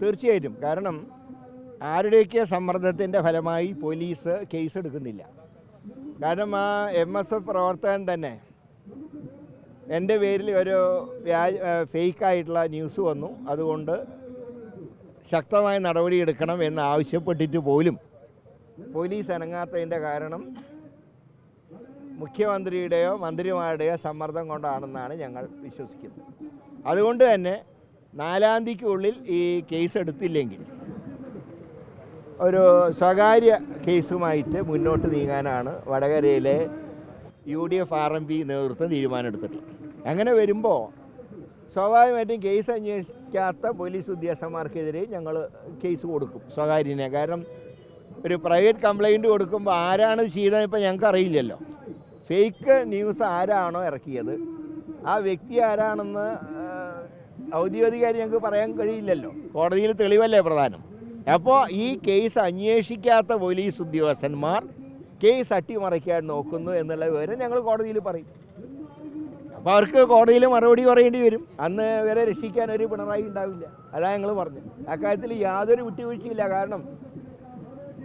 തീർച്ചയായിട്ടും. കാരണം ആരുടെയൊക്കെ സമ്മർദ്ദത്തിൻ്റെ ഫലമായി പോലീസ് കേസ് എടുക്കുന്നില്ല. കാരണം ആ MSF പ്രവർത്തകൻ തന്നെ എൻ്റെ പേരിൽ ഒരു ഫേക്കായിട്ടുള്ള ന്യൂസ് വന്നു, അതുകൊണ്ട് ശക്തമായ നടപടിയെടുക്കണം എന്ന് ആവശ്യപ്പെട്ടിട്ട് പോലും പോലീസ് അനങ്ങാത്തതിൻ്റെ കാരണം മുഖ്യമന്ത്രിയുടെയോ മന്ത്രിമാരുടെയോ സമ്മർദ്ദം കൊണ്ടാണെന്നാണ് ഞങ്ങൾ വിശ്വസിക്കുന്നത്. അതുകൊണ്ട് തന്നെ 4-ാം തീയതിക്കുള്ളിൽ ഈ കേസ് എടുത്തില്ലെങ്കിൽ ഒരു സ്വകാര്യ കേസുമായിട്ട് മുന്നോട്ട് നീങ്ങാനാണ് വടകരയിലെ UDF RMP നേതൃത്വം തീരുമാനമെടുത്തിട്ടുള്ളത്. അങ്ങനെ വരുമ്പോൾ സ്വാഭാവികമായിട്ടും കേസ് അന്വേഷിക്കാത്ത പോലീസ് ഉദ്യോഗസ്ഥന്മാർക്കെതിരെ ഞങ്ങൾ കേസ് കൊടുക്കും, സ്വകാര്യനെ. കാരണം ഒരു പ്രൈവറ്റ് കംപ്ലയിൻറ്റ് കൊടുക്കുമ്പോൾ ആരാണ് ചെയ്തതെന്ന് ഇപ്പോൾ ഞങ്ങൾക്ക് അറിയില്ലല്ലോ. ഫേക്ക് ന്യൂസ് ആരാണോ ഇറക്കിയത് ആ വ്യക്തി ആരാണെന്ന് ഔദ്യോഗികമായി ഞങ്ങൾക്ക് പറയാൻ കഴിയില്ലല്ലോ. കോടതിയിൽ തെളിവല്ലേ പ്രധാനം. അപ്പോൾ ഈ കേസ് അന്വേഷിക്കാത്ത പോലീസ് ഉദ്യോഗസ്ഥന്മാർ കേസ് അട്ടിമറിക്കാൻ നോക്കുന്നു എന്നുള്ള വിവരം ഞങ്ങൾ കോടതിയിൽ പറയും. അപ്പോൾ അവർക്ക് കോടതിയിൽ മറുപടി പറയേണ്ടി വരും. അന്ന് ഇവരെ രക്ഷിക്കാൻ ഒരു പിണറായി ഉണ്ടാവില്ല. അതാണ് ഞങ്ങൾ പറഞ്ഞത്. അക്കാര്യത്തിൽ യാതൊരു വിട്ടുവീഴ്ചയില്ല. കാരണം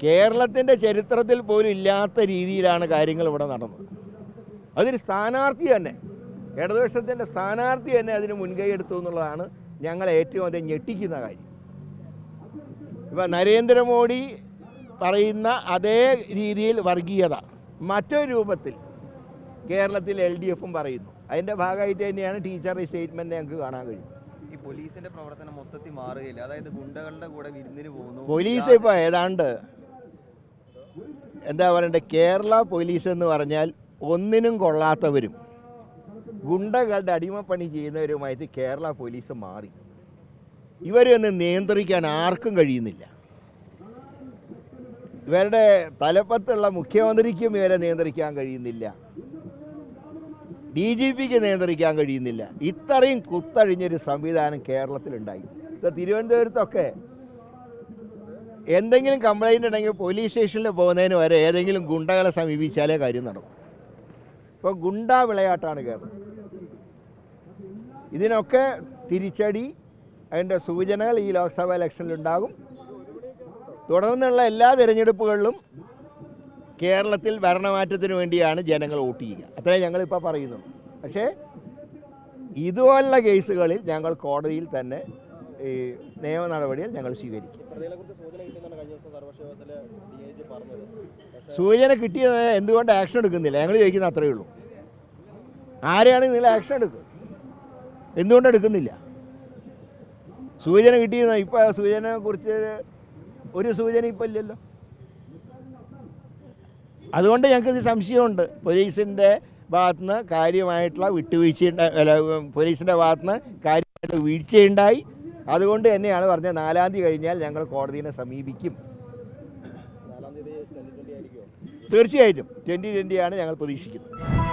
കേരളത്തിൻ്റെ ചരിത്രത്തിൽ പോലും ഇല്ലാത്ത രീതിയിലാണ് കാര്യങ്ങൾ ഇവിടെ നടന്നത്. അതൊരു സ്ഥാനാർത്ഥി തന്നെ, ഇടതുപക്ഷത്തിൻ്റെ സ്ഥാനാർത്ഥി തന്നെ അതിന് മുൻകൈ എടുത്തു എന്നുള്ളതാണ് ഞങ്ങളെ ഏറ്റവും അധികം ഞെട്ടിക്കുന്ന കാര്യം. ഇപ്പം നരേന്ദ്രമോദി പറയുന്ന അതേ രീതിയിൽ വർഗീയത മറ്റൊരു രൂപത്തിൽ കേരളത്തിൽ LDFും പറയുന്നു. അതിൻ്റെ ഭാഗമായിട്ട് തന്നെയാണ് ടീച്ചറുടെ സ്റ്റേറ്റ്മെൻറ്റ് ഞങ്ങൾക്ക് കാണാൻ കഴിയും. ഈ പോലീസിൻ്റെ പ്രവർത്തനം മൊത്തത്തിൽ മാറുകയില്ല. അതായത് ഗുണ്ടകളുടെ കൂടെ വിരുന്നിന് പോകുന്നു. പോലീസ് ഇപ്പോൾ ഏതാണ്ട് എന്താ പറയണ്ടേ, കേരള പോലീസ് എന്ന് പറഞ്ഞാൽ ഒന്നിനും കൊള്ളാത്തവരും ഗുണ്ടകളുടെ അടിമപ്പണി ചെയ്യുന്നവരുമായിട്ട് കേരള പോലീസ് മാറി. ഇവരെയൊന്നും നിയന്ത്രിക്കാൻ ആർക്കും കഴിയുന്നില്ല. ഇവരുടെ തലപ്പത്തുള്ള മുഖ്യമന്ത്രിക്കും ഇവരെ നിയന്ത്രിക്കാൻ കഴിയുന്നില്ല, DGPക്ക് നിയന്ത്രിക്കാൻ കഴിയുന്നില്ല. ഇത്രയും കുത്തഴിഞ്ഞൊരു സംവിധാനം കേരളത്തിലുണ്ടായി. ഇപ്പോൾ തിരുവനന്തപുരത്തൊക്കെ എന്തെങ്കിലും കംപ്ലൈൻ്റ് ഉണ്ടെങ്കിൽ പോലീസ് സ്റ്റേഷനിൽ പോകുന്നതിന് വരെ ഏതെങ്കിലും ഗുണ്ടകളെ സമീപിച്ചാലേ കാര്യം നടക്കും. ഇപ്പോൾ ഗുണ്ടാ വിളയാട്ടാണ് കേരളം. ഇതിനൊക്കെ തിരിച്ചടി, അതിൻ്റെ സൂചനകൾ ഈ ലോക്സഭാ ഇലക്ഷനിലുണ്ടാകും. തുടർന്നുള്ള എല്ലാ തിരഞ്ഞെടുപ്പുകളിലും കേരളത്തിൽ ഭരണമാറ്റത്തിന് വേണ്ടിയാണ് ജനങ്ങൾ വോട്ട് ചെയ്യുക. അത്രേ ഞങ്ങളിപ്പോൾ പറയുന്നുള്ളൂ. പക്ഷേ ഇതുപോലുള്ള കേസുകളിൽ ഞങ്ങൾ കോടതിയിൽ തന്നെ ഈ നിയമ നടപടികൾ ഞങ്ങൾ സ്വീകരിക്കും. സൂചന കിട്ടിയത് എന്തുകൊണ്ട് ആക്ഷൻ എടുക്കുന്നില്ല ഞങ്ങൾ ചോദിക്കുന്നത് അത്രയേ ഉള്ളൂ. ആരെയാണ് നിങ്ങൾ ആക്ഷൻ എടുക്കുക, എന്തുകൊണ്ട് എടുക്കുന്നില്ല? സൂചന കിട്ടിയത് ഇപ്പോൾ സൂചനയെ കുറിച്ച് ഒരു സൂചന ഇപ്പോൾ ഇല്ലല്ലോ. അതുകൊണ്ട് ഞങ്ങൾക്ക് സംശയമുണ്ട്. പോലീസിൻ്റെ ഭാഗത്തുനിന്ന് കാര്യമായിട്ടുള്ള പോലീസിൻ്റെ ഭാഗത്തുനിന്ന് കാര്യമായിട്ട് വീഴ്ചയുണ്ടായി. അതുകൊണ്ട് തന്നെയാണ് പറഞ്ഞത് 4-ാം തീയതി കഴിഞ്ഞാൽ ഞങ്ങൾ കോടതിയെ സമീപിക്കും. തീർച്ചയായിട്ടും 2020 ഞങ്ങൾ പ്രതീക്ഷിക്കുന്നത്.